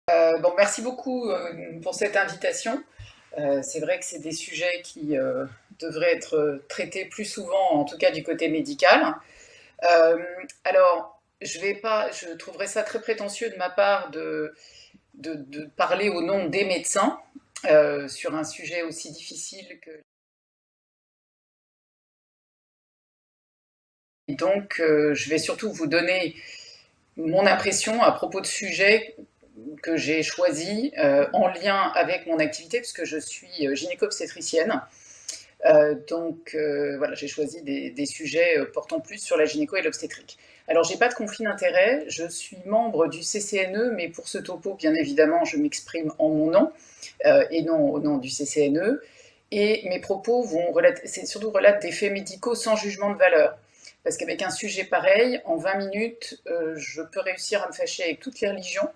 Bon, merci beaucoup pour cette invitation. C'est vrai que c'est des sujets qui devraient être traités plus souvent, en tout cas du côté médical. Euh, alors, je trouverais ça très prétentieux de ma part de parler au nom des médecins sur un sujet aussi difficile que. Et donc, je vais surtout vous donner mon impression à propos de sujets que j'ai choisis en lien avec mon activité, puisque je suis gynéco-obstétricienne. Voilà, j'ai choisi des sujets portant plus sur la gynéco et l'obstétrique. Alors, j'ai pas de conflit d'intérêt, je suis membre du CCNE, mais pour ce topo, bien évidemment, je m'exprime en mon nom et non au nom du CCNE. Et mes propos c'est surtout relatent des faits médicaux sans jugement de valeur. Parce qu'avec un sujet pareil, en 20 minutes, je peux réussir à me fâcher avec toutes les religions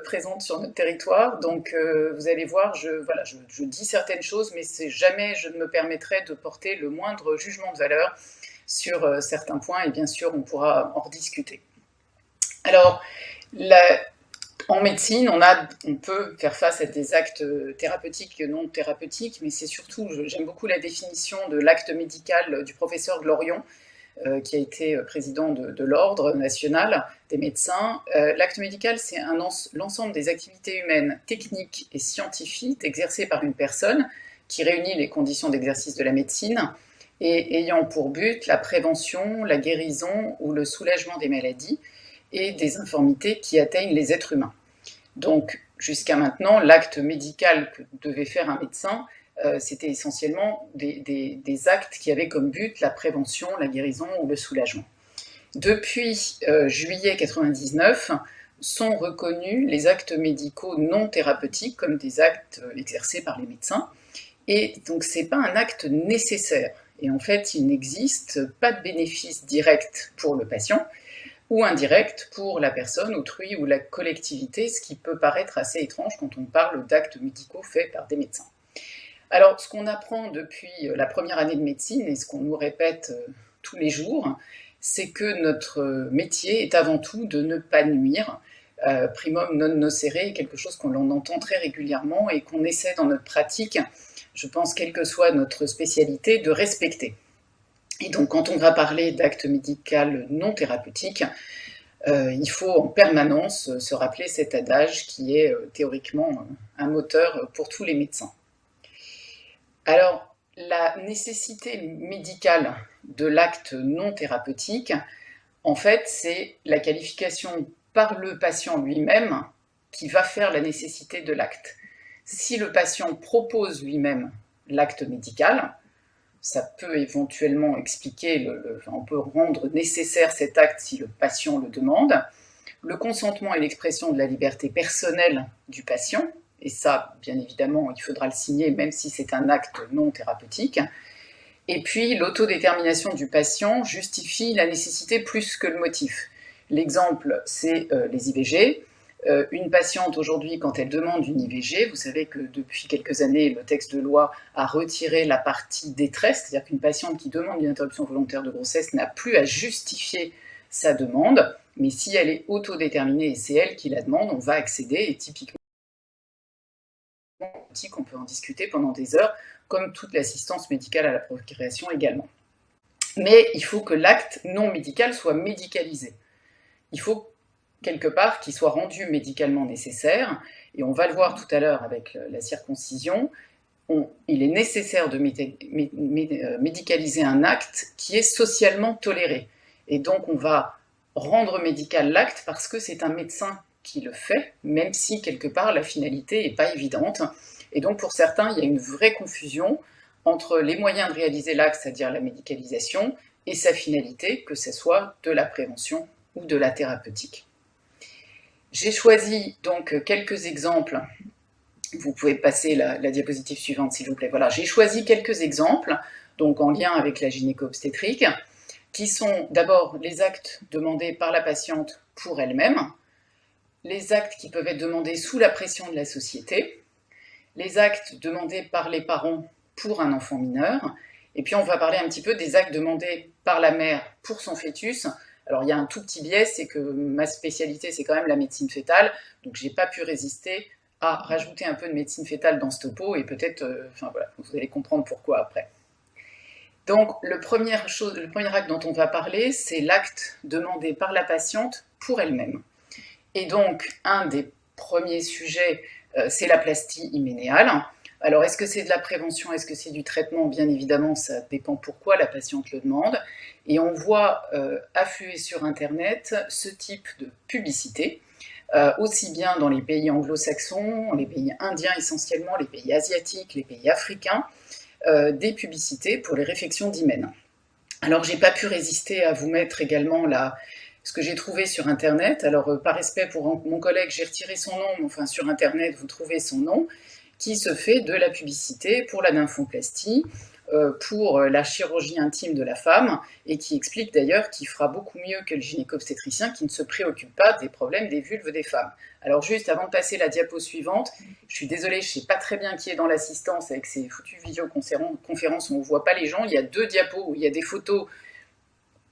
présentes sur notre territoire. Donc, vous allez voir, voilà, je dis certaines choses, mais c'est jamais je ne me permettrai de porter le moindre jugement de valeur sur certains points, et bien sûr, on pourra en rediscuter. Alors, la, en médecine, on peut faire face à des actes thérapeutiques et non thérapeutiques, mais c'est surtout, j'aime beaucoup la définition de l'acte médical du professeur Glorion, qui a été président de l'Ordre national des médecins. L'acte médical, c'est l'ensemble des activités humaines, techniques et scientifiques exercées par une personne qui réunit les conditions d'exercice de la médecine et ayant pour but la prévention, la guérison ou le soulagement des maladies et des infirmités qui atteignent les êtres humains. Donc, jusqu'à maintenant, l'acte médical que devait faire un médecin, c'était essentiellement des actes qui avaient comme but la prévention, la guérison ou le soulagement. Depuis juillet 99, sont reconnus les actes médicaux non thérapeutiques comme des actes exercés par les médecins. Et donc, ce n'est pas un acte nécessaire. Et en fait, il n'existe pas de bénéfice direct pour le patient ou indirect pour la personne, autrui ou la collectivité, ce qui peut paraître assez étrange quand on parle d'actes médicaux faits par des médecins. Alors, ce qu'on apprend depuis la première année de médecine et ce qu'on nous répète tous les jours, c'est que notre métier est avant tout de ne pas nuire. Primum non nocere, quelque chose qu'on entend très régulièrement et qu'on essaie dans notre pratique, je pense, quelle que soit notre spécialité, de respecter. Et donc, quand on va parler d'actes médicaux non thérapeutiques, il faut en permanence se rappeler cet adage qui est théoriquement un moteur pour tous les médecins. Alors, la nécessité médicale de l'acte non thérapeutique, en fait, c'est la qualification par le patient lui-même qui va faire la nécessité de l'acte. Si le patient propose lui-même l'acte médical, ça peut éventuellement expliquer, on peut rendre nécessaire cet acte si le patient le demande. Le consentement est l'expression de la liberté personnelle du patient, et ça, bien évidemment, il faudra le signer, même si c'est un acte non thérapeutique. Et puis, l'autodétermination du patient justifie la nécessité plus que le motif. L'exemple, c'est les IVG. Une patiente aujourd'hui, quand elle demande une IVG, vous savez que depuis quelques années, le texte de loi a retiré la partie détresse, c'est-à-dire qu'une patiente qui demande une interruption volontaire de grossesse n'a plus à justifier sa demande, mais si elle est autodéterminée et c'est elle qui la demande, on va accéder, et typiquement, on peut en discuter pendant des heures, comme toute l'assistance médicale à la procréation également. Mais il faut que l'acte non médical soit médicalisé. Il faut quelque part qu'il soit rendu médicalement nécessaire, et on va le voir tout à l'heure avec la circoncision, il est nécessaire de médicaliser un acte qui est socialement toléré. Et donc on va rendre médical l'acte parce que c'est un médecin qui le fait, même si quelque part la finalité n'est pas évidente. Et donc pour certains, il y a une vraie confusion entre les moyens de réaliser l'acte, c'est-à-dire la médicalisation, et sa finalité, que ce soit de la prévention ou de la thérapeutique. J'ai choisi donc quelques exemples. Vous pouvez passer la diapositive suivante, s'il vous plaît. Voilà, j'ai choisi quelques exemples, donc en lien avec la gynéco-obstétrique, qui sont d'abord les actes demandés par la patiente pour elle-même, les actes qui peuvent être demandés sous la pression de la société, les actes demandés par les parents pour un enfant mineur, et puis on va parler un petit peu des actes demandés par la mère pour son fœtus, Alors il y a un tout petit biais, c'est que ma spécialité c'est quand même la médecine fœtale, donc j'ai pas pu résister à rajouter un peu de médecine fœtale dans ce topo et peut-être, enfin voilà, vous allez comprendre pourquoi après. Donc le premier acte dont on va parler, c'est l'acte demandé par la patiente pour elle-même. Et donc un des premiers sujets, c'est la plastie hyménéale. Alors, est-ce que c'est de la prévention, est-ce que c'est du traitement? Bien évidemment, ça dépend pourquoi la patiente le demande. Et on voit affluer sur Internet ce type de publicité, aussi bien dans les pays anglo-saxons, les pays indiens essentiellement, les pays asiatiques, les pays africains, des publicités pour les réfections d'hymen. Alors, j'ai pas pu résister à vous mettre également ce que j'ai trouvé sur Internet. Alors, par respect pour mon collègue, j'ai retiré son nom, mais enfin, sur Internet, vous trouvez son nom, qui se fait de la publicité pour la nymphoplastie, pour la chirurgie intime de la femme, et qui explique d'ailleurs qu'il fera beaucoup mieux que le gynéco-obstétricien qui ne se préoccupe pas des problèmes des vulves des femmes. Alors juste avant de passer la diapo suivante, je suis désolée, je ne sais pas très bien qui est dans l'assistance avec ces foutues visioconférences où on ne voit pas les gens. Il y a 2 diapos où il y a des photos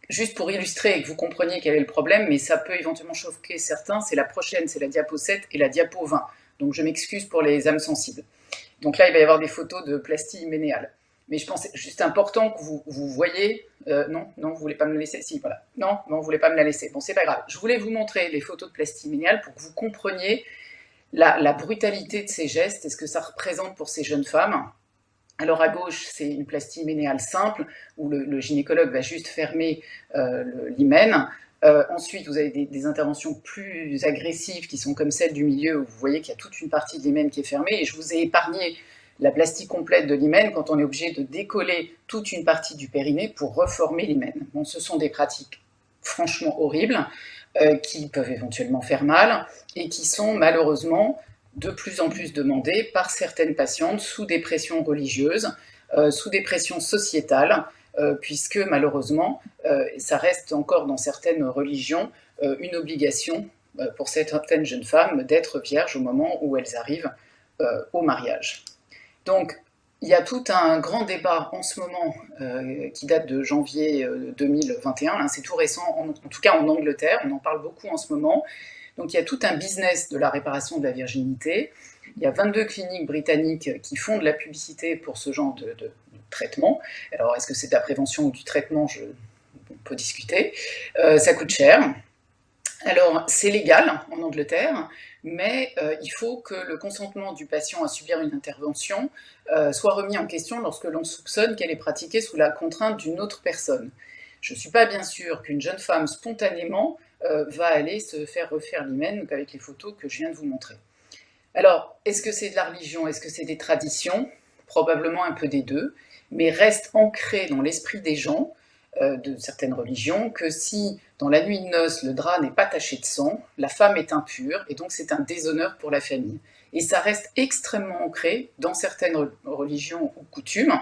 juste pour illustrer et que vous compreniez quel est le problème, mais ça peut éventuellement choquer certains. C'est la prochaine, c'est la diapo 7 et la diapo 20. Donc je m'excuse pour les âmes sensibles. Donc là, il va y avoir des photos de plastie hyménéale. Mais je pense juste important que vous voyez... non, vous voulez pas me la laisser? Si, voilà. Non, vous voulez pas me la laisser. Bon, c'est pas grave. Je voulais vous montrer les photos de plastie hyménéale pour que vous compreniez la brutalité de ces gestes et ce que ça représente pour ces jeunes femmes. Alors à gauche, c'est une plastie hyménéale simple, où le gynécologue va juste fermer l'hymen. Ensuite, vous avez des interventions plus agressives qui sont comme celle du milieu, où vous voyez qu'il y a toute une partie de l'hymen qui est fermée, et je vous ai épargné la plastie complète de l'hymen quand on est obligé de décoller toute une partie du périnée pour reformer l'hymen. Bon, ce sont des pratiques franchement horribles, qui peuvent éventuellement faire mal, et qui sont malheureusement de plus en plus demandées par certaines patientes sous des pressions religieuses, sous des pressions sociétales, puisque malheureusement, ça reste encore dans certaines religions une obligation pour certaines jeunes femmes d'être vierges au moment où elles arrivent au mariage. Donc, il y a tout un grand débat en ce moment qui date de janvier 2021, c'est tout récent, en tout cas en Angleterre, on en parle beaucoup en ce moment. Donc il y a tout un business de la réparation de la virginité. Il y a 22 cliniques britanniques qui font de la publicité pour ce genre de traitement. Alors est-ce que c'est de la prévention ou du traitement? On peut discuter. Ça coûte cher. Alors c'est légal en Angleterre, mais il faut que le consentement du patient à subir une intervention soit remis en question lorsque l'on soupçonne qu'elle est pratiquée sous la contrainte d'une autre personne. Je ne suis pas bien sûre qu'une jeune femme spontanément va aller se faire refaire l'hymen avec les photos que je viens de vous montrer. Alors, est-ce que c'est de la religion? Est-ce que c'est des traditions? Probablement un peu des deux, mais reste ancré dans l'esprit des gens de certaines religions que si dans la nuit de noces le drap n'est pas taché de sang, la femme est impure et donc c'est un déshonneur pour la famille. Et ça reste extrêmement ancré dans certaines religions ou coutumes,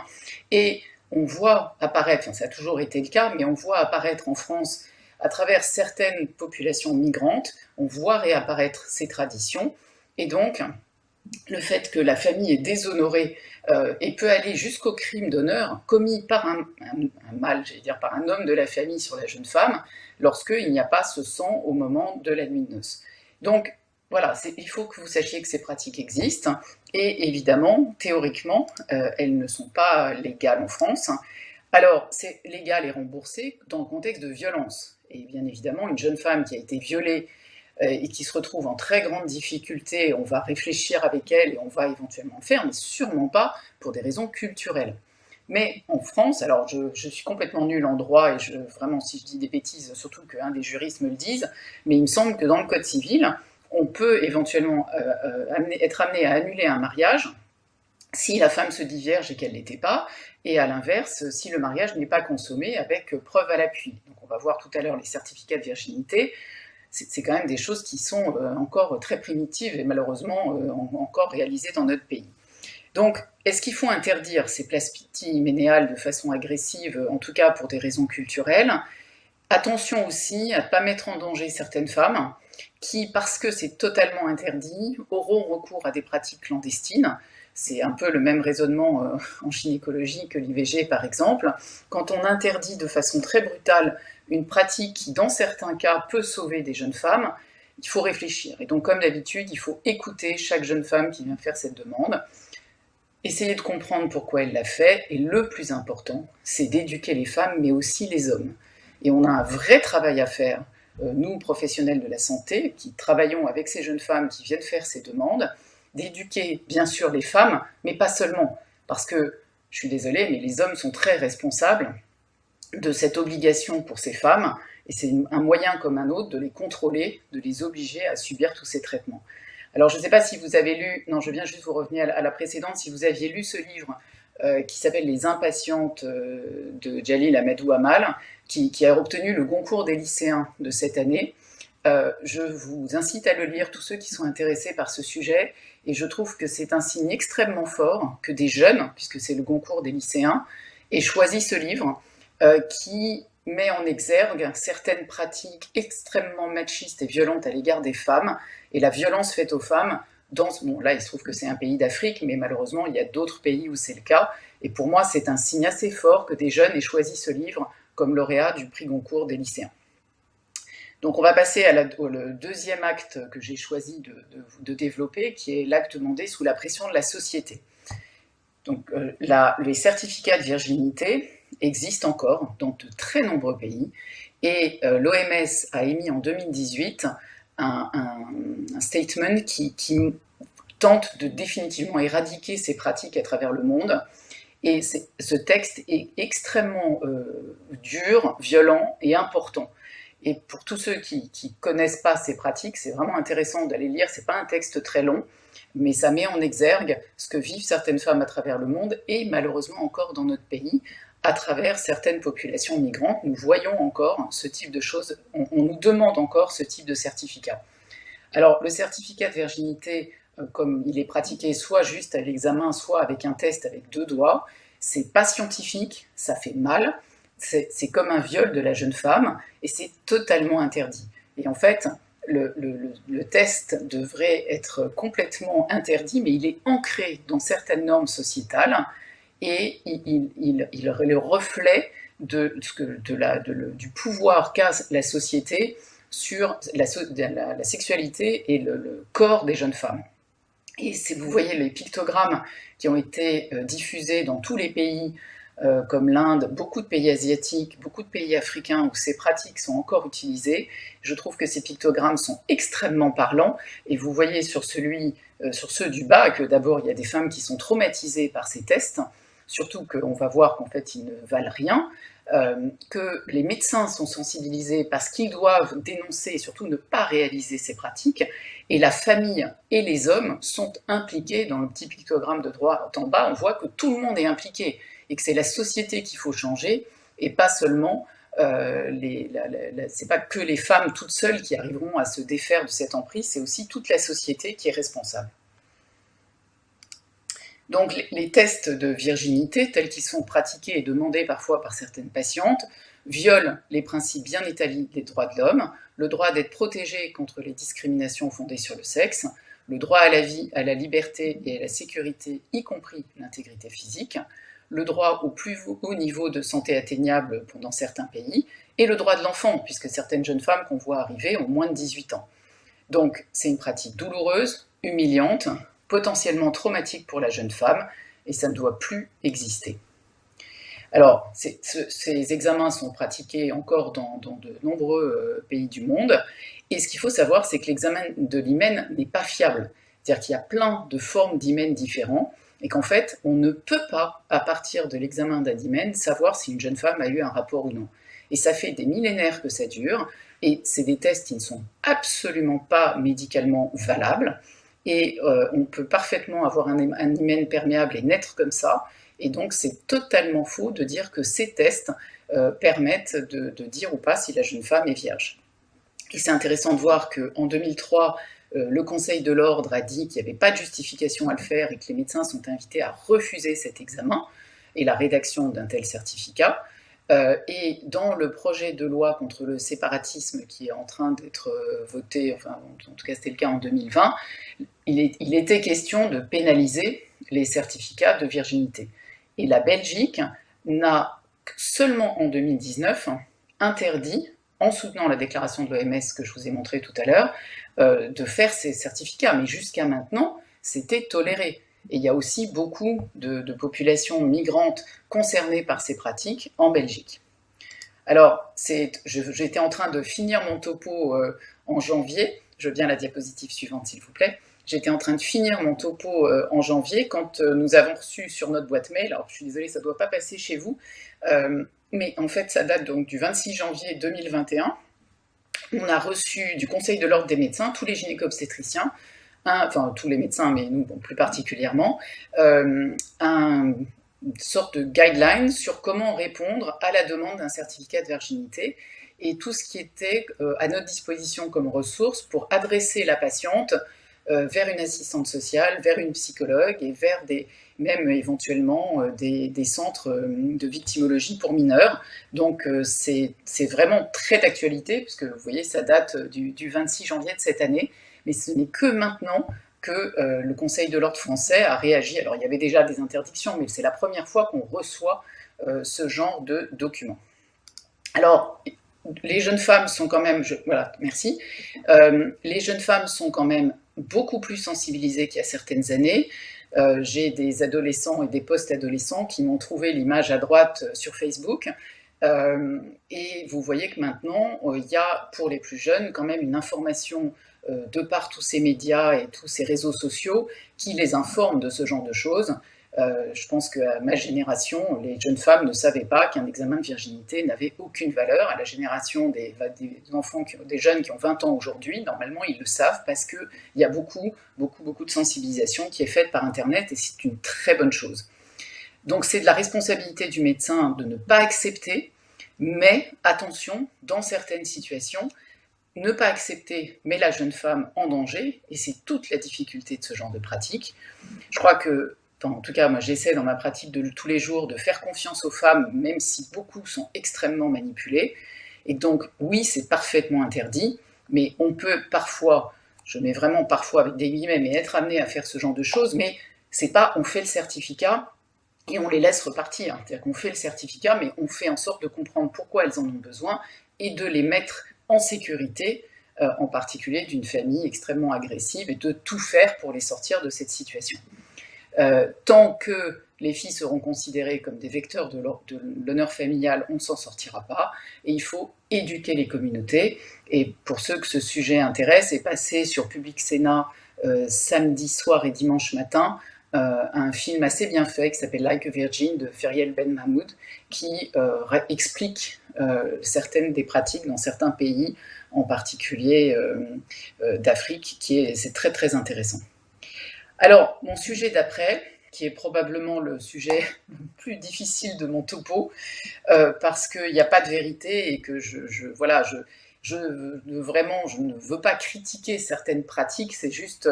et on voit apparaître, enfin ça a toujours été le cas, mais on voit apparaître en France à travers certaines populations migrantes, on voit réapparaître ces traditions, et donc le fait que la famille est déshonorée et peut aller jusqu'au crime d'honneur commis par un mâle, j'allais dire par un homme de la famille sur la jeune femme, lorsqu'il n'y a pas ce sang au moment de la nuit de noces. Donc voilà, il faut que vous sachiez que ces pratiques existent, et évidemment, théoriquement, elles ne sont pas légales en France. Alors, c'est légal et remboursé dans le contexte de violence. Et bien évidemment, une jeune femme qui a été violée et qui se retrouve en très grande difficulté, on va réfléchir avec elle et on va éventuellement le faire, mais sûrement pas pour des raisons culturelles. Mais en France, alors je suis complètement nulle en droit, et vraiment si je dis des bêtises, surtout qu'un des juristes me le dise, mais il me semble que dans le Code civil, on peut éventuellement être amené à annuler un mariage si la femme se dit vierge et qu'elle ne l'était pas, et à l'inverse, si le mariage n'est pas consommé avec preuve à l'appui. Donc on va voir tout à l'heure les certificats de virginité. C'est quand même des choses qui sont encore très primitives et malheureusement encore réalisées dans notre pays. Donc, est-ce qu'il faut interdire ces plasties hyménéales de façon agressive, en tout cas pour des raisons culturelles? Attention aussi à ne pas mettre en danger certaines femmes qui, parce que c'est totalement interdit, auront recours à des pratiques clandestines. C'est un peu le même raisonnement en gynécologie que l'IVG par exemple. Quand on interdit de façon très brutale une pratique qui, dans certains cas, peut sauver des jeunes femmes, il faut réfléchir. Et donc, comme d'habitude, il faut écouter chaque jeune femme qui vient faire cette demande, essayer de comprendre pourquoi elle l'a fait, et le plus important, c'est d'éduquer les femmes, mais aussi les hommes. Et on a un vrai travail à faire, nous, professionnels de la santé, qui travaillons avec ces jeunes femmes qui viennent faire ces demandes, d'éduquer, bien sûr, les femmes, mais pas seulement. Parce que, je suis désolée, mais les hommes sont très responsables de cette obligation pour ces femmes, et c'est un moyen comme un autre de les contrôler, de les obliger à subir tous ces traitements. Alors, je ne sais pas si vous avez lu, non, je viens juste vous revenir à la précédente, si vous aviez lu ce livre qui s'appelle Les Impatientes de Jalil Amadou Amal, qui a obtenu le concours des lycéens de cette année. Je vous incite à le lire, tous ceux qui sont intéressés par ce sujet, et je trouve que c'est un signe extrêmement fort que des jeunes, puisque c'est le concours des lycéens, aient choisi ce livre qui met en exergue certaines pratiques extrêmement machistes et violentes à l'égard des femmes, et la violence faite aux femmes, bon, là il se trouve que c'est un pays d'Afrique, mais malheureusement il y a d'autres pays où c'est le cas, et pour moi c'est un signe assez fort que des jeunes aient choisi ce livre comme lauréat du prix Goncourt des lycéens. Donc on va passer au deuxième acte que j'ai choisi de développer, qui est l'acte demandé sous la pression de la société. Donc les certificats de virginité existent encore dans de très nombreux pays, et l'OMS a émis en 2018 un statement qui tente de définitivement éradiquer ces pratiques à travers le monde. Et ce texte est extrêmement dur, violent et important. Et pour tous ceux qui ne connaissent pas ces pratiques, c'est vraiment intéressant d'aller lire. Ce n'est pas un texte très long, mais ça met en exergue ce que vivent certaines femmes à travers le monde, et malheureusement encore dans notre pays, à travers certaines populations migrantes. Nous voyons encore ce type de choses, on nous demande encore ce type de certificat. Alors, le certificat de virginité, comme il est pratiqué soit juste à l'examen, soit avec un test avec 2 doigts, c'est pas scientifique, ça fait mal, c'est comme un viol de la jeune femme, et c'est totalement interdit. Et en fait, le test devrait être complètement interdit, mais il est ancré dans certaines normes sociétales, et il est le reflet du pouvoir qu'a la société sur la sexualité et le corps des jeunes femmes. Et si vous voyez les pictogrammes qui ont été diffusés dans tous les pays, comme l'Inde, beaucoup de pays asiatiques, beaucoup de pays africains où ces pratiques sont encore utilisées, je trouve que ces pictogrammes sont extrêmement parlants. Et vous voyez sur ceux du bas que d'abord il y a des femmes qui sont traumatisées par ces tests, surtout qu'on va voir qu'en fait ils ne valent rien, que les médecins sont sensibilisés parce qu'ils doivent dénoncer et surtout ne pas réaliser ces pratiques, et la famille et les hommes sont impliqués. Dans le petit pictogramme de droite en bas, on voit que tout le monde est impliqué, et que c'est la société qu'il faut changer, et pas seulement, c'est pas que les femmes toutes seules qui arriveront à se défaire de cette emprise, c'est aussi toute la société qui est responsable. Donc les tests de virginité, tels qu'ils sont pratiqués et demandés parfois par certaines patientes, violent les principes bien établis des droits de l'homme, le droit d'être protégé contre les discriminations fondées sur le sexe, le droit à la vie, à la liberté et à la sécurité, y compris l'intégrité physique, le droit au plus haut niveau de santé atteignable dans certains pays, et le droit de l'enfant, puisque certaines jeunes femmes qu'on voit arriver ont moins de 18 ans. Donc c'est une pratique douloureuse, humiliante, potentiellement traumatique pour la jeune femme, et ça ne doit plus exister. Alors, ces examens sont pratiqués encore dans de nombreux pays du monde, et ce qu'il faut savoir, c'est que l'examen de l'hymen n'est pas fiable. C'est-à-dire qu'il y a plein de formes d'hymen différents, et qu'en fait, on ne peut pas, à partir de l'examen d'un hymen, savoir si une jeune femme a eu un rapport ou non. Et ça fait des millénaires que ça dure, et c'est des tests qui ne sont absolument pas médicalement valables, et on peut parfaitement avoir un hymen perméable et naître comme ça, et donc c'est totalement faux de dire que ces tests permettent de dire ou pas si la jeune femme est vierge. Et c'est intéressant de voir qu'en 2003, le Conseil de l'Ordre a dit qu'il n'y avait pas de justification à le faire et que les médecins sont invités à refuser cet examen et la rédaction d'un tel certificat. Et dans le projet de loi contre le séparatisme qui est en train d'être voté, enfin en tout cas c'était le cas en 2020, il était question de pénaliser les certificats de virginité. Et la Belgique n'a seulement en 2019 interdit, en soutenant la déclaration de l'OMS que je vous ai montrée tout à l'heure, de faire ces certificats. Mais jusqu'à maintenant, c'était toléré. Et il y a aussi beaucoup de populations migrantes concernées par ces pratiques en Belgique. Alors, j'étais en train de finir mon topo en janvier. Je veux bien la diapositive suivante, s'il vous plaît. J'étais en train de finir mon topo en janvier quand nous avons reçu sur notre boîte mail, alors je suis désolée, ça ne doit pas passer chez vous, mais en fait ça date donc du 26 janvier 2021. On a reçu du Conseil de l'Ordre des médecins, tous les gynéco-obstétriciens, enfin tous les médecins, mais nous bon, plus particulièrement, une sorte de guideline sur comment répondre à la demande d'un certificat de virginité et tout ce qui était à notre disposition comme ressources pour adresser la patiente vers une assistante sociale, vers une psychologue et vers même éventuellement des centres de victimologie pour mineurs. Donc c'est vraiment très d'actualité, puisque vous voyez, ça date du 26 janvier de cette année, mais ce n'est que maintenant que le Conseil de l'Ordre français a réagi. Alors il y avait déjà des interdictions, mais c'est la première fois qu'on reçoit ce genre de documents. Alors, les jeunes femmes sont quand même, voilà, merci. Les jeunes femmes sont quand même beaucoup plus sensibilisées qu'il y a certaines années. J'ai des adolescents et des post-adolescents qui m'ont trouvé l'image à droite sur Facebook. Et vous voyez que maintenant, il y a pour les plus jeunes quand même une information de par tous ces médias et tous ces réseaux sociaux qui les informent de ce genre de choses. Je pense qu'à ma génération, les jeunes femmes ne savaient pas qu'un examen de virginité n'avait aucune valeur. À la génération des enfants, des jeunes qui ont 20 ans aujourd'hui, normalement, ils le savent parce qu'il y a beaucoup de sensibilisation qui est faite par Internet et c'est une très bonne chose. Donc c'est de la responsabilité du médecin de ne pas accepter, mais attention, dans certaines situations, ne pas accepter met la jeune femme en danger et c'est toute la difficulté de ce genre de pratique. Je crois que enfin, en tout cas, moi j'essaie dans ma pratique de tous les jours de faire confiance aux femmes, même si beaucoup sont extrêmement manipulées. Et donc, oui, c'est parfaitement interdit, mais on peut parfois, je mets vraiment parfois avec des guillemets, mais être amené à faire ce genre de choses, mais c'est pas on fait le certificat et on les laisse repartir. C'est-à-dire qu'on fait le certificat, mais on fait en sorte de comprendre pourquoi elles en ont besoin et de les mettre en sécurité, en particulier d'une famille extrêmement agressive, et de tout faire pour les sortir de cette situation. Tant que les filles seront considérées comme des vecteurs de l'honneur familial, on ne s'en sortira pas. Et il faut éduquer les communautés. Et pour ceux que ce sujet intéresse, est passé sur Public Sénat samedi soir et dimanche matin un film assez bien fait qui s'appelle Like a Virgin de Feriel Ben Mahmoud, qui explique certaines des pratiques dans certains pays, en particulier d'Afrique, c'est très très intéressant. Alors, mon sujet d'après, qui est probablement le sujet le plus difficile de mon topo, parce qu'il n'y a pas de vérité et que je ne veux pas critiquer certaines pratiques, c'est juste,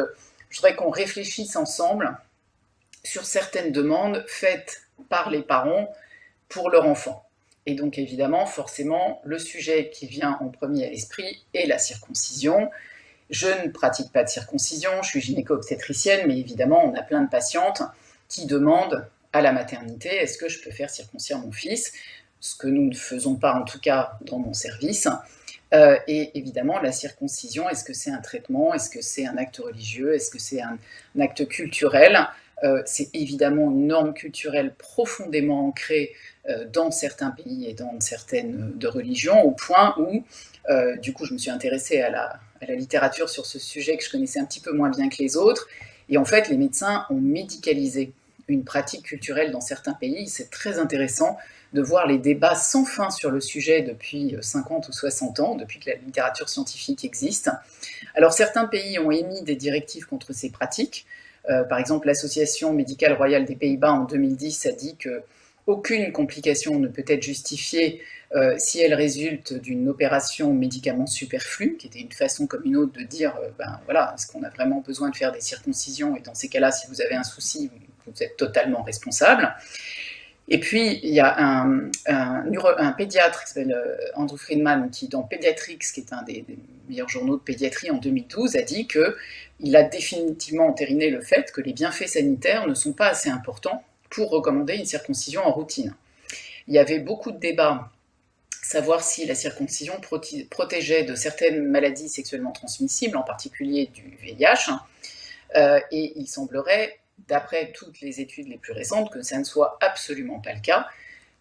je voudrais qu'on réfléchisse ensemble sur certaines demandes faites par les parents pour leur enfant. Et donc évidemment, forcément, le sujet qui vient en premier à l'esprit est la circoncision. Je ne pratique pas de circoncision, je suis gynéco-obstétricienne, mais évidemment, on a plein de patientes qui demandent à la maternité, est-ce que je peux faire circoncire mon fils? Ce que nous ne faisons pas, en tout cas, dans mon service. Et évidemment, la circoncision, est-ce que c'est un traitement? Est-ce que c'est un acte religieux? Est-ce que c'est un acte culturel? C'est évidemment une norme culturelle profondément ancrée dans certains pays et dans certaines de religions, au point où, du coup, je me suis intéressée à la littérature sur ce sujet que je connaissais un petit peu moins bien que les autres. Et en fait, les médecins ont médicalisé une pratique culturelle dans certains pays. C'est très intéressant de voir les débats sans fin sur le sujet depuis 50 ou 60 ans, depuis que la littérature scientifique existe. Alors, certains pays ont émis des directives contre ces pratiques. Par exemple, l'Association médicale royale des Pays-Bas, en 2010, a dit qu'aucune complication ne peut être justifiée si elle résulte d'une opération médicament superflue, qui était une façon comme une autre de dire, voilà, est-ce qu'on a vraiment besoin de faire des circoncisions? Et dans ces cas-là, si vous avez un souci, vous êtes totalement responsable. Et puis, il y a un pédiatre qui s'appelle Andrew Friedman, qui, dans Pediatrics, qui est un des meilleurs journaux de pédiatrie en 2012, a dit qu'il a définitivement entériné le fait que les bienfaits sanitaires ne sont pas assez importants pour recommander une circoncision en routine. Il y avait beaucoup de débats savoir si la circoncision protégeait de certaines maladies sexuellement transmissibles, en particulier du VIH, et il semblerait, d'après toutes les études les plus récentes, que ça ne soit absolument pas le cas.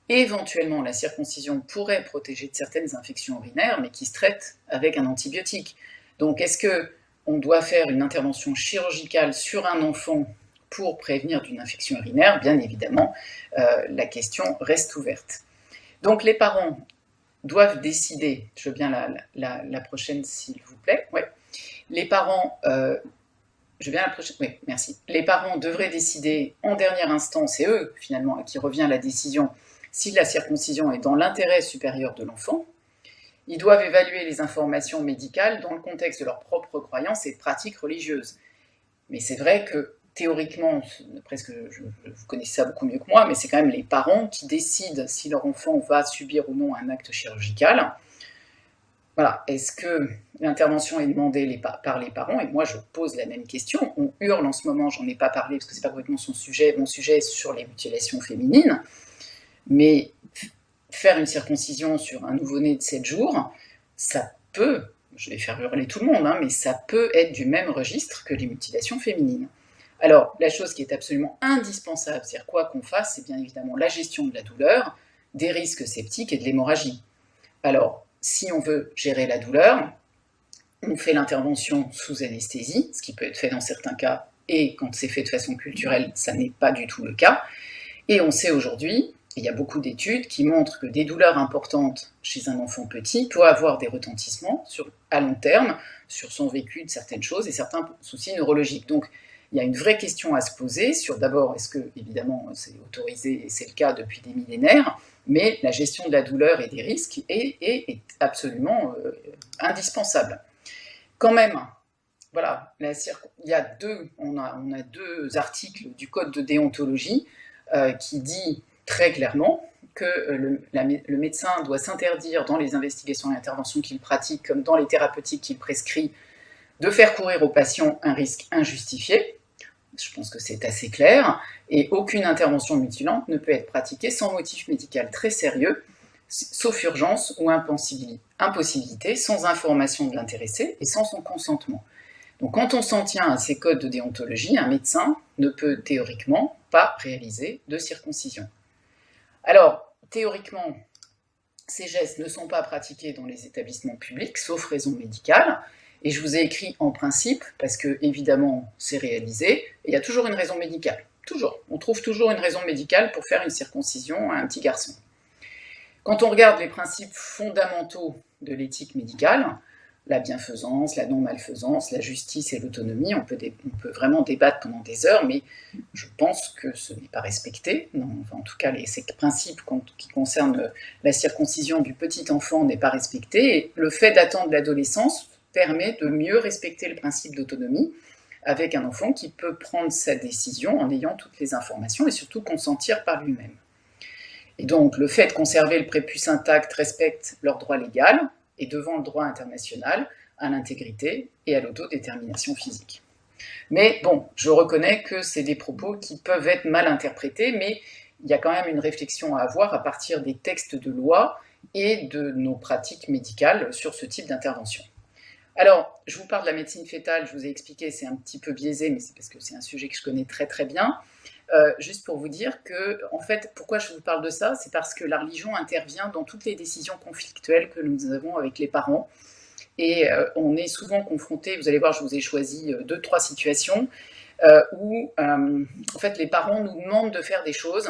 Éventuellement, la circoncision pourrait protéger de certaines infections urinaires, mais qui se traitent avec un antibiotique. Donc, est-ce qu'on doit faire une intervention chirurgicale sur un enfant pour prévenir d'une infection urinaire? Bien évidemment, la question reste ouverte. Donc, les parents doivent décider, je veux bien la prochaine s'il vous plaît, ouais. Les parents, je veux bien la prochaine, oui, merci. Les parents devraient décider en dernière instance, et eux finalement à qui revient la décision, si la circoncision est dans l'intérêt supérieur de l'enfant. Ils doivent évaluer les informations médicales dans le contexte de leurs propres croyances et pratiques religieuses. Mais c'est vrai que théoriquement, presque, vous connaissez ça beaucoup mieux que moi, mais c'est quand même les parents qui décident si leur enfant va subir ou non un acte chirurgical. Voilà, est-ce que l'intervention est demandée par les parents? Et moi, je pose la même question. On hurle en ce moment, j'en ai pas parlé parce que c'est pas complètement son sujet. Mon sujet est sur les mutilations féminines. Mais faire une circoncision sur un nouveau-né de 7 jours, ça peut, je vais faire hurler tout le monde, mais ça peut être du même registre que les mutilations féminines. Alors, la chose qui est absolument indispensable, c'est-à-dire quoi qu'on fasse, c'est bien évidemment la gestion de la douleur, des risques septiques et de l'hémorragie. Alors, si on veut gérer la douleur, on fait l'intervention sous anesthésie, ce qui peut être fait dans certains cas, et quand c'est fait de façon culturelle, ça n'est pas du tout le cas. Et on sait aujourd'hui, il y a beaucoup d'études qui montrent que des douleurs importantes chez un enfant petit peuvent avoir des retentissements à long terme sur son vécu de certaines choses et certains soucis neurologiques. Donc, il y a une vraie question à se poser sur d'abord, est-ce que, évidemment, c'est autorisé et c'est le cas depuis des millénaires, mais la gestion de la douleur et des risques est absolument indispensable. Quand même, voilà, on a deux articles du Code de déontologie qui dit très clairement que le médecin doit s'interdire dans les investigations et interventions qu'il pratique, comme dans les thérapeutiques qu'il prescrit, de faire courir aux patients un risque injustifié. Je pense que c'est assez clair. Et aucune intervention mutilante ne peut être pratiquée sans motif médical très sérieux, sauf urgence ou impossibilité, sans information de l'intéressé et sans son consentement. Donc quand on s'en tient à ces codes de déontologie, un médecin ne peut théoriquement pas réaliser de circoncision. Alors, théoriquement, ces gestes ne sont pas pratiqués dans les établissements publics, sauf raison médicale, et je vous ai écrit en principe, parce que, évidemment, c'est réalisé, et il y a toujours une raison médicale. Toujours. On trouve toujours une raison médicale pour faire une circoncision à un petit garçon. Quand on regarde les principes fondamentaux de l'éthique médicale, la bienfaisance, la non-malfaisance, la justice et l'autonomie, on peut vraiment débattre pendant des heures, mais je pense que ce n'est pas respecté. Non, enfin, en tout cas, ces principes qui concernent la circoncision du petit enfant n'est pas respecté, et le fait d'attendre l'adolescence permet de mieux respecter le principe d'autonomie avec un enfant qui peut prendre sa décision en ayant toutes les informations et surtout consentir par lui-même. Et donc, le fait de conserver le prépuce intact respecte leur droit légal et devant le droit international à l'intégrité et à l'autodétermination physique. Mais bon, je reconnais que c'est des propos qui peuvent être mal interprétés, mais il y a quand même une réflexion à avoir à partir des textes de loi et de nos pratiques médicales sur ce type d'intervention. Alors, je vous parle de la médecine fœtale, je vous ai expliqué, c'est un petit peu biaisé, mais c'est parce que c'est un sujet que je connais très très bien. Juste pour vous dire que, en fait, pourquoi je vous parle de ça, c'est parce que la religion intervient dans toutes les décisions conflictuelles que nous avons avec les parents. Et on est souvent confronté, vous allez voir, je vous ai choisi 2-3 situations où, en fait, les parents nous demandent de faire des choses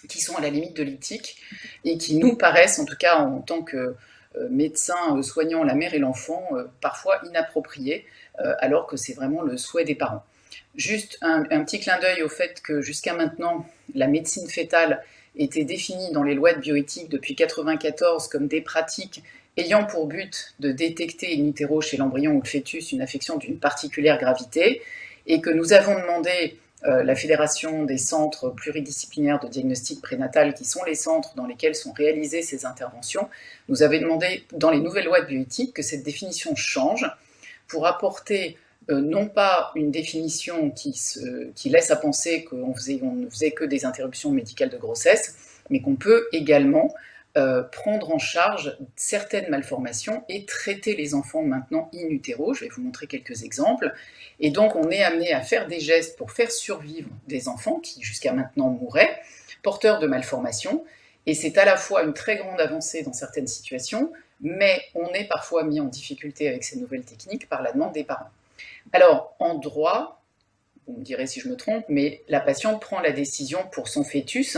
qui sont à la limite de l'éthique et qui nous paraissent, en tout cas en tant que médecins soignant la mère et l'enfant, parfois inappropriées, alors que c'est vraiment le souhait des parents. Juste un petit clin d'œil au fait que jusqu'à maintenant, la médecine fœtale était définie dans les lois de bioéthique depuis 1994 comme des pratiques ayant pour but de détecter in utero chez l'embryon ou le fœtus une affection d'une particulière gravité, et que nous avons demandé la Fédération des centres pluridisciplinaires de diagnostic prénatal, qui sont les centres dans lesquels sont réalisées ces interventions, nous avait demandé dans les nouvelles lois de bioéthique que cette définition change pour apporter non pas une définition qui laisse à penser qu'on ne faisait que des interruptions médicales de grossesse, mais qu'on peut également prendre en charge certaines malformations et traiter les enfants maintenant in utero. Je vais vous montrer quelques exemples. Et donc, on est amené à faire des gestes pour faire survivre des enfants qui, jusqu'à maintenant, mouraient, porteurs de malformations. Et c'est à la fois une très grande avancée dans certaines situations, mais on est parfois mis en difficulté avec ces nouvelles techniques par la demande des parents. Alors, en droit, vous me direz si je me trompe, mais la patiente prend la décision pour son fœtus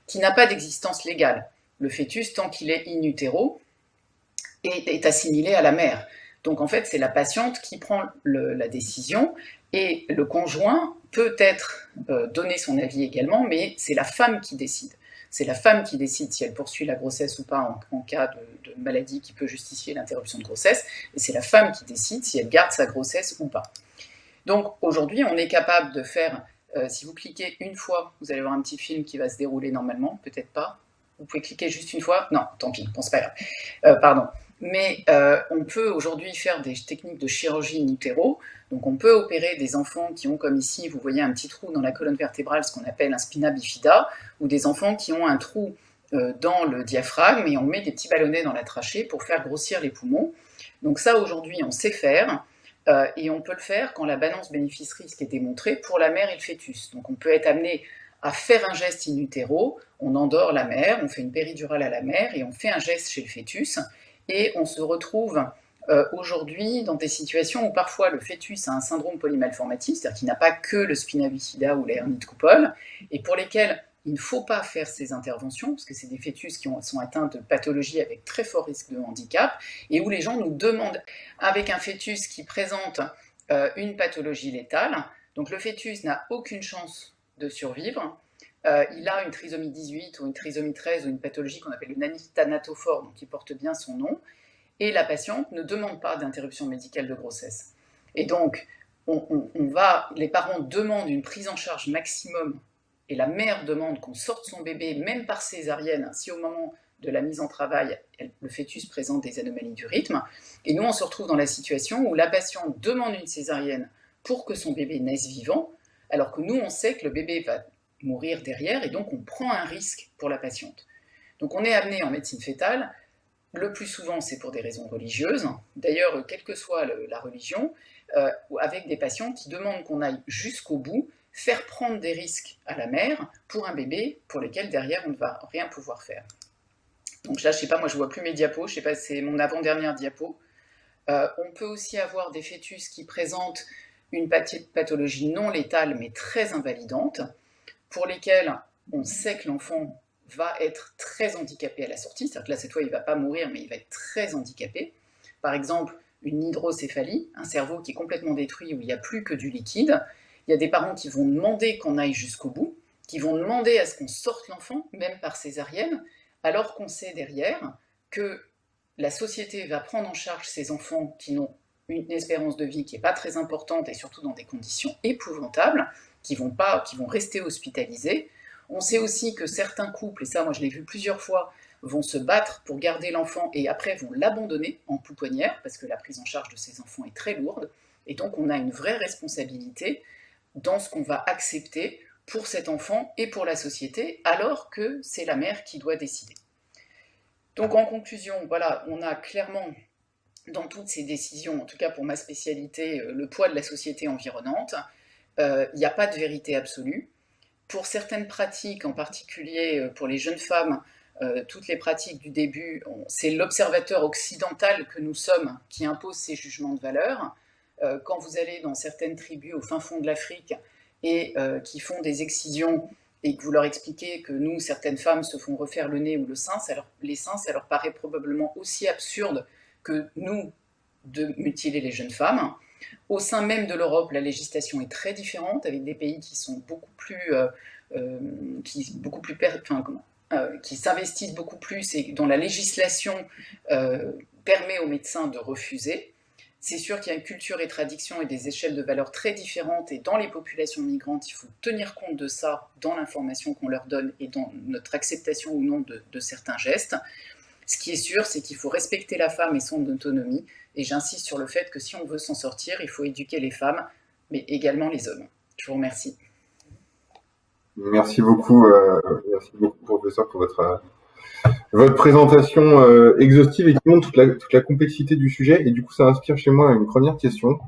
qui n'a pas d'existence légale. Le fœtus, tant qu'il est in utero, est assimilé à la mère. Donc en fait, c'est la patiente qui prend la décision et le conjoint peut être donner son avis également, mais c'est la femme qui décide. C'est la femme qui décide si elle poursuit la grossesse ou pas en cas de maladie qui peut justifier l'interruption de grossesse, et c'est la femme qui décide si elle garde sa grossesse ou pas. Donc aujourd'hui, on est capable de faire, si vous cliquez une fois, vous allez voir un petit film qui va se dérouler normalement, peut-être pas. Vous pouvez cliquer juste une fois. Non, tant pis, bon, c'est pas grave. Pardon. Mais on peut aujourd'hui faire des techniques de chirurgie in utero. Donc on peut opérer des enfants qui ont, comme ici, vous voyez un petit trou dans la colonne vertébrale, ce qu'on appelle un spina bifida, ou des enfants qui ont un trou dans le diaphragme et on met des petits ballonnets dans la trachée pour faire grossir les poumons. Donc ça, aujourd'hui, on sait faire. Et on peut le faire quand la balance bénéfice-risque est démontrée pour la mère et le fœtus. Donc on peut être amené à faire un geste in utero, on endort la mère, on fait une péridurale à la mère et on fait un geste chez le fœtus. Et on se retrouve aujourd'hui dans des situations où parfois le fœtus a un syndrome polymalformatif, c'est-à-dire qu'il n'a pas que le spina bifida ou la hernie de Coupole, et pour lesquels il ne faut pas faire ces interventions, parce que c'est des fœtus qui sont atteints de pathologies avec très fort risque de handicap, et où les gens nous demandent, avec un fœtus qui présente une pathologie létale, donc le fœtus n'a aucune chance de survivre, il a une trisomie 18 ou une trisomie 13 ou une pathologie qu'on appelle le nanithanatophore, donc qui porte bien son nom, et la patiente ne demande pas d'interruption médicale de grossesse. Et donc, les parents demandent une prise en charge maximum, et la mère demande qu'on sorte son bébé, même par césarienne, si au moment de la mise en travail, le fœtus présente des anomalies du rythme. Et nous, on se retrouve dans la situation où la patiente demande une césarienne pour que son bébé naisse vivant, alors que nous, on sait que le bébé va mourir derrière, et donc on prend un risque pour la patiente. Donc on est amené en médecine fœtale, le plus souvent c'est pour des raisons religieuses, d'ailleurs quelle que soit la religion, avec des patients qui demandent qu'on aille jusqu'au bout, faire prendre des risques à la mère pour un bébé pour lequel derrière on ne va rien pouvoir faire. Donc là je sais pas, moi je vois plus mes diapos, je sais pas, c'est mon avant-dernière diapo. On peut aussi avoir des fœtus qui présentent une pathologie non létale mais très invalidante, pour lesquels on sait que l'enfant va être très handicapé à la sortie, c'est-à-dire que là, cette fois, il ne va pas mourir, mais il va être très handicapé. Par exemple, une hydrocéphalie, un cerveau qui est complètement détruit, où il n'y a plus que du liquide. Il y a des parents qui vont demander qu'on aille jusqu'au bout, qui vont demander à ce qu'on sorte l'enfant, même par césarienne, alors qu'on sait derrière que la société va prendre en charge ces enfants qui n'ont une espérance de vie qui n'est pas très importante et surtout dans des conditions épouvantables, qui vont rester hospitalisés. On sait aussi que certains couples, et ça moi je l'ai vu plusieurs fois, vont se battre pour garder l'enfant et après vont l'abandonner en pouponnière parce que la prise en charge de ces enfants est très lourde. Et donc on a une vraie responsabilité dans ce qu'on va accepter pour cet enfant et pour la société, alors que c'est la mère qui doit décider. Donc en conclusion, voilà, on a clairement dans toutes ces décisions, en tout cas pour ma spécialité, le poids de la société environnante. Il n'y a pas de vérité absolue. Pour certaines pratiques, en particulier pour les jeunes femmes, toutes les pratiques du début, c'est l'observateur occidental que nous sommes qui impose ces jugements de valeur. Quand vous allez dans certaines tribus au fin fond de l'Afrique et qui font des excisions et que vous leur expliquez que nous, certaines femmes se font refaire le nez ou le sein, les seins, ça leur paraît probablement aussi absurde que nous de mutiler les jeunes femmes. Au sein même de l'Europe, la législation est très différente, avec des pays qui sont qui s'investissent beaucoup plus et dont la législation permet aux médecins de refuser. C'est sûr qu'il y a une culture et tradition et des échelles de valeurs très différentes, et dans les populations migrantes, il faut tenir compte de ça dans l'information qu'on leur donne et dans notre acceptation ou non de certains gestes. Ce qui est sûr, c'est qu'il faut respecter la femme et son autonomie, et j'insiste sur le fait que si on veut s'en sortir, il faut éduquer les femmes, mais également les hommes. Je vous remercie. Merci beaucoup, professeur, pour votre votre présentation exhaustive et qui montre toute la complexité du sujet. Et du coup, ça inspire chez moi une première question.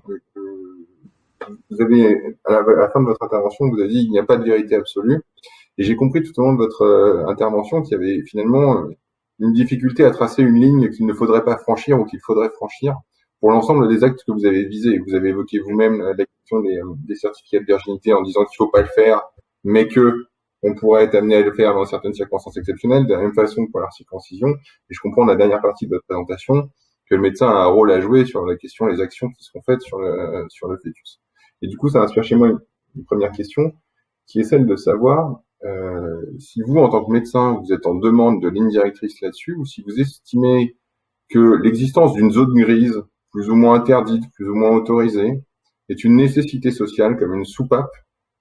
Vous avez, à la fin de votre intervention, vous avez dit qu'il n'y a pas de vérité absolue. Et j'ai compris tout au long de votre intervention qu'il y avait finalement une difficulté à tracer une ligne qu'il ne faudrait pas franchir ou qu'il faudrait franchir pour l'ensemble des actes que vous avez visés. Vous avez évoqué vous-même la question des certificats de virginité en disant qu'il ne faut pas le faire, mais que on pourrait être amené à le faire dans certaines circonstances exceptionnelles, de la même façon que pour la circoncision. Et je comprends la dernière partie de votre présentation que le médecin a un rôle à jouer sur la question, les actions qui seront faites sur le fœtus. Et du coup, ça inspire chez moi une première question qui est celle de savoir si vous, en tant que médecin, vous êtes en demande de ligne directrice là-dessus, ou si vous estimez que l'existence d'une zone grise, plus ou moins interdite, plus ou moins autorisée, est une nécessité sociale, comme une soupape,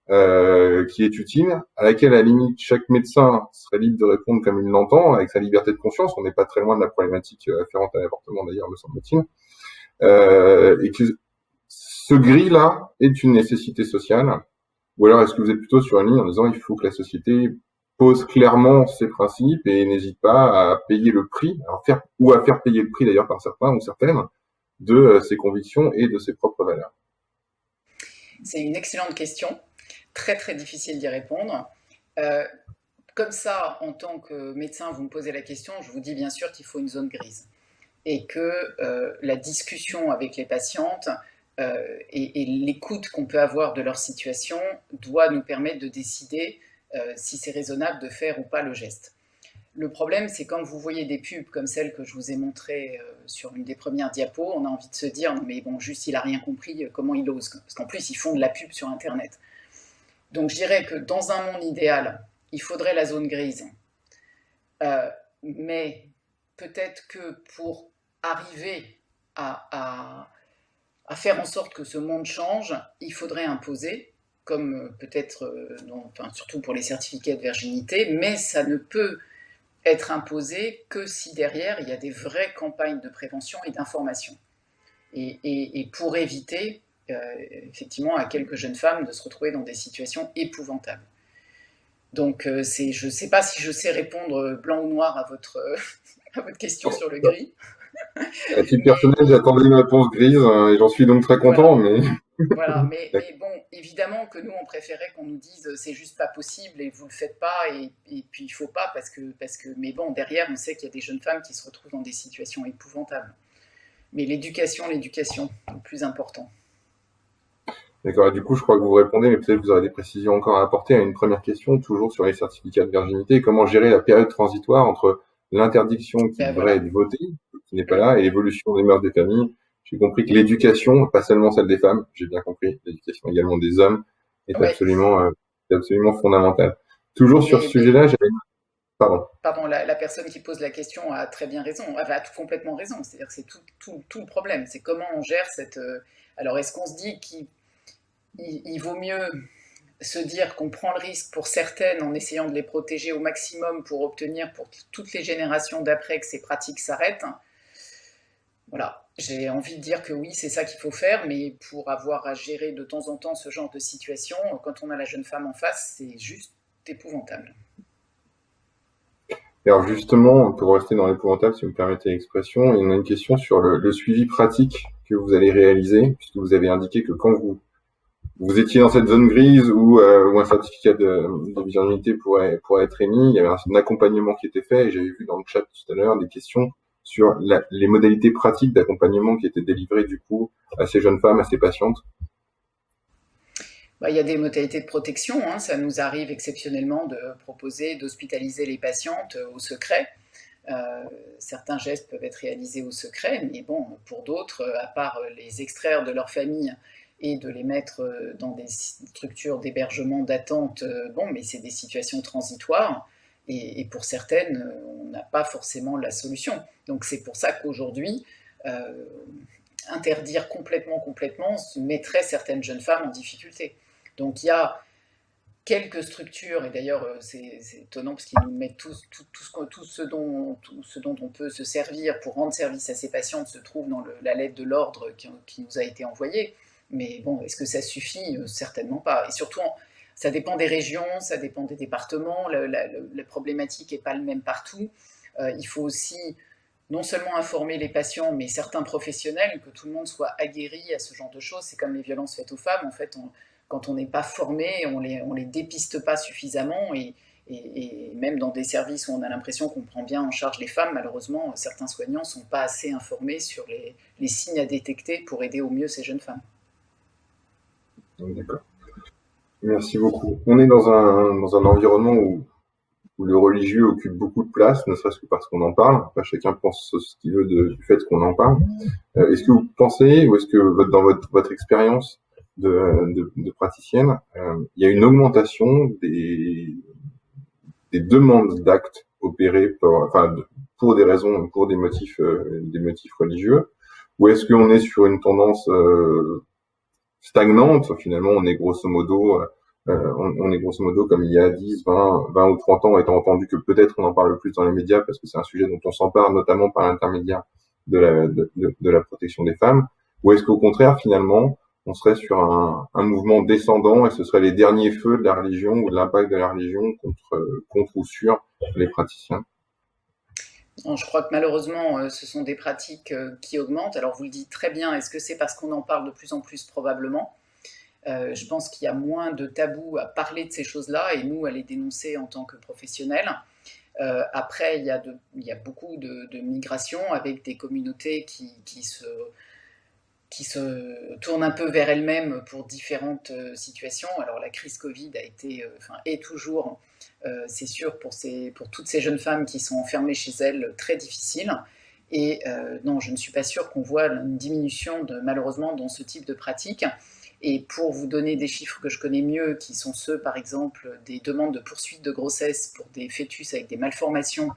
qui est utile, à laquelle, à la limite, chaque médecin serait libre de répondre comme il l'entend, avec sa liberté de conscience. On n'est pas très loin de la problématique afférente à l'avortement, d'ailleurs, me semble-t-il. Et que ce gris-là est une nécessité sociale. Ou alors est-ce que vous êtes plutôt sur une ligne en disant il faut que la société pose clairement ses principes et n'hésite pas à payer le prix, ou à faire payer le prix d'ailleurs par certains ou certaines, de ses convictions et de ses propres valeurs. C'est une excellente question, très très difficile d'y répondre. Euh, Comme ça, en tant que médecin, vous me posez la question, je vous dis bien sûr qu'il faut une zone grise et que la discussion avec les patientes et l'écoute qu'on peut avoir de leur situation doit nous permettre de décider si c'est raisonnable de faire ou pas le geste. Le problème, c'est quand vous voyez des pubs comme celle que je vous ai montrée sur une des premières diapos, on a envie de se dire, non mais bon, juste il a rien compris, comment il ose. Parce qu'en plus, ils font de la pub sur Internet. Donc je dirais que dans un monde idéal, il faudrait la zone grise. Euh, mais peut-être que pour arriver à faire en sorte que ce monde change, il faudrait imposer, comme peut-être, enfin, surtout pour les certificats de virginité, mais ça ne peut être imposé que si derrière il y a des vraies campagnes de prévention et d'information. Et pour éviter effectivement à quelques jeunes femmes de se retrouver dans des situations épouvantables. Donc je ne sais pas si je sais répondre blanc ou noir à votre question sur le gris, À titre mais personnel, j'attendais une réponse grise et j'en suis donc très content, voilà. mais Voilà, mais bon, évidemment que nous, on préférait qu'on nous dise c'est juste pas possible et vous le faites pas et puis il faut pas parce que, mais bon, derrière, on sait qu'il y a des jeunes femmes qui se retrouvent dans des situations épouvantables. Mais l'éducation, le plus important. d'accord. Et du coup, je crois que vous répondez, mais peut-être que vous aurez des précisions encore à apporter à une première question, toujours sur les certificats de virginité. Comment gérer la période transitoire entre l'interdiction qui Ben devrait voilà. être votée, qui n'est pas Mm. là, et l'évolution des mœurs des familles? J'ai compris que l'éducation, pas seulement celle des femmes, j'ai bien compris, l'éducation également des hommes Ouais, est absolument fondamentale. Toujours sur ce mais sujet-là, pardon. pardon, la personne qui pose la question a très bien raison, elle a complètement raison. C'est-à-dire que c'est tout le problème. C'est comment on gère cette. Alors, est-ce qu'on se dit qu'il vaut mieux se dire qu'on prend le risque pour certaines en essayant de les protéger au maximum pour obtenir pour toutes les générations d'après que ces pratiques s'arrêtent? Voilà, j'ai envie de dire que oui, c'est ça qu'il faut faire, mais pour avoir à gérer de temps en temps ce genre de situation, quand on a la jeune femme en face, c'est juste épouvantable. Et alors justement, pour rester dans l'épouvantable, si vous me permettez l'expression, il y a une question sur le suivi pratique que vous allez réaliser, puisque vous avez indiqué que quand vous étiez dans cette zone grise où un certificat de virginité pourrait être émis, il y avait un accompagnement qui était fait, et j'avais vu dans le chat tout à l'heure des questions sur les modalités pratiques d'accompagnement qui étaient délivrées du coup à ces jeunes femmes, à ces patientes. Bah, il y a des modalités de protection, hein. Ça nous arrive exceptionnellement de proposer d'hospitaliser les patientes au secret. Euh, Certains gestes peuvent être réalisés au secret, mais bon, pour d'autres, à part les extraire de leur famille et de les mettre dans des structures d'hébergement d'attente, bon, mais c'est des situations transitoires et pour certaines, on n'a pas forcément la solution. Donc c'est pour ça qu'aujourd'hui, euh, interdire complètement mettrait certaines jeunes femmes en difficulté. Donc il y a quelques structures, et d'ailleurs c'est étonnant parce qu'ils nous mettent tout ce dont on peut se servir pour rendre service à ces patients se trouve dans la lettre de l'ordre qui nous a été envoyée. Mais bon, est-ce que ça suffit? Certainement pas. Et surtout, ça dépend des régions, ça dépend des départements, la problématique n'est pas la même partout. Il faut aussi non seulement informer les patients, mais certains professionnels, que tout le monde soit aguerri à ce genre de choses. C'est comme les violences faites aux femmes. En fait, quand on n'est pas formé, on les dépiste pas suffisamment. Et même dans des services où on a l'impression qu'on prend bien en charge les femmes, malheureusement, certains soignants ne sont pas assez informés sur les signes à détecter pour aider au mieux ces jeunes femmes. D'accord. Merci beaucoup. On est dans un environnement où le religieux occupe beaucoup de place, ne serait-ce que parce qu'on en parle. Après, chacun pense ce qu'il veut du fait qu'on en parle. Est-ce que vous pensez, ou est-ce que dans votre expérience de praticienne, il y a une augmentation des demandes d'actes opérés pour des raisons, pour des motifs religieux, ou est-ce qu'on est sur une tendance stagnante? Finalement, on est grosso modo comme il y a 10, 20 ou 30 ans, étant entendu que peut-être on en parle plus dans les médias parce que c'est un sujet dont on s'empare, notamment par l'intermédiaire de la protection des femmes, ou est-ce qu'au contraire, finalement, on serait sur un mouvement descendant et ce serait les derniers feux de la religion ou de l'impact de la religion contre ou sur les praticiens? Non, je crois que malheureusement, ce sont des pratiques qui augmentent. Alors vous le dites très bien, est-ce que c'est parce qu'on en parle de plus en plus? Probablement. Je pense qu'il y a moins de tabous à parler de ces choses-là et nous à les dénoncer en tant que professionnels. Après, il y a beaucoup de migrations avec des communautés qui se tournent un peu vers elles-mêmes pour différentes situations. Alors la crise Covid a été, est toujours, c'est sûr, pour toutes ces jeunes femmes qui sont enfermées chez elles, très difficile. Et non, je ne suis pas sûre qu'on voit une diminution malheureusement dans ce type de pratique. Et pour vous donner des chiffres que je connais mieux, qui sont ceux, par exemple, des demandes de poursuite de grossesse pour des fœtus avec des malformations,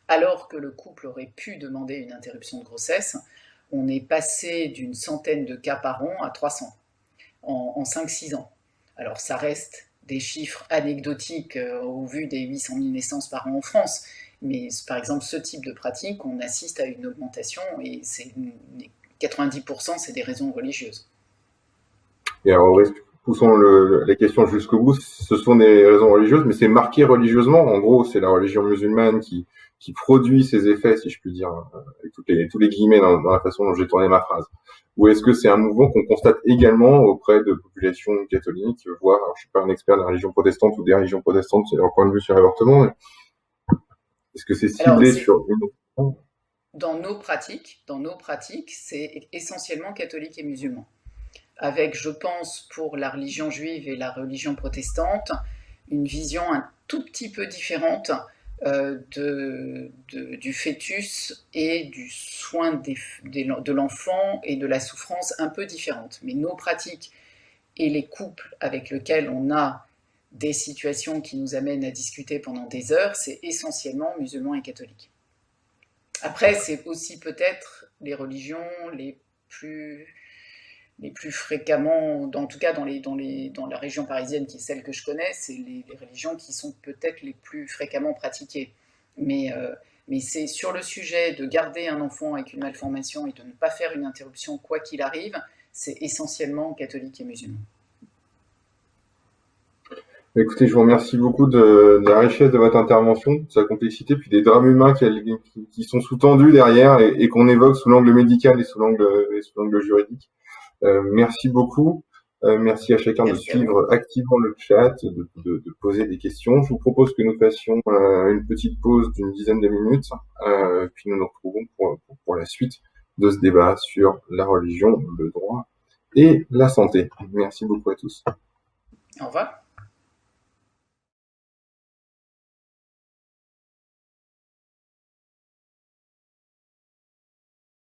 alors que le couple aurait pu demander une interruption de grossesse, on est passé d'une centaine de cas par an à 300 en 5-6 ans. Alors ça reste des chiffres anecdotiques au vu des 800 000 naissances par an en France, mais par exemple ce type de pratique, on assiste à une augmentation et 90% c'est des raisons religieuses. Et alors, poussons la question jusqu'au bout. Ce sont des raisons religieuses, mais c'est marqué religieusement. En gros, c'est la religion musulmane qui produit ces effets, si je puis dire, avec tous les guillemets dans la façon dont j'ai tourné ma phrase. Ou est-ce que c'est un mouvement qu'on constate également auprès de populations catholiques, voire, alors je suis pas un expert de la religion protestante ou des religions protestantes, c'est leur point de vue sur l'avortement, mais est-ce que c'est ciblé sur une... Dans nos pratiques, c'est essentiellement catholique et musulman. Avec, je pense, pour la religion juive et la religion protestante, une vision un tout petit peu différente du fœtus et du soin de l'enfant et de la souffrance un peu différente. Mais nos pratiques et les couples avec lesquels on a des situations qui nous amènent à discuter pendant des heures, c'est essentiellement musulmans et catholiques. Après, c'est aussi peut-être les religions les plus fréquemment, en tout cas dans la région parisienne qui est celle que je connais, c'est les religions qui sont peut-être les plus fréquemment pratiquées. Mais c'est sur le sujet de garder un enfant avec une malformation et de ne pas faire une interruption quoi qu'il arrive, c'est essentiellement catholique et musulman. Écoutez, je vous remercie beaucoup de la richesse de votre intervention, de sa complexité, puis des drames humains qui sont sous-tendus derrière et qu'on évoque sous l'angle médical et sous l'angle juridique. Merci beaucoup. Merci à chacun de suivre activement le chat, de poser des questions. Je vous propose que nous fassions une petite pause d'une dizaine de minutes, puis nous nous retrouvons pour la suite de ce débat sur la religion, le droit et la santé. Merci beaucoup à tous. Au revoir.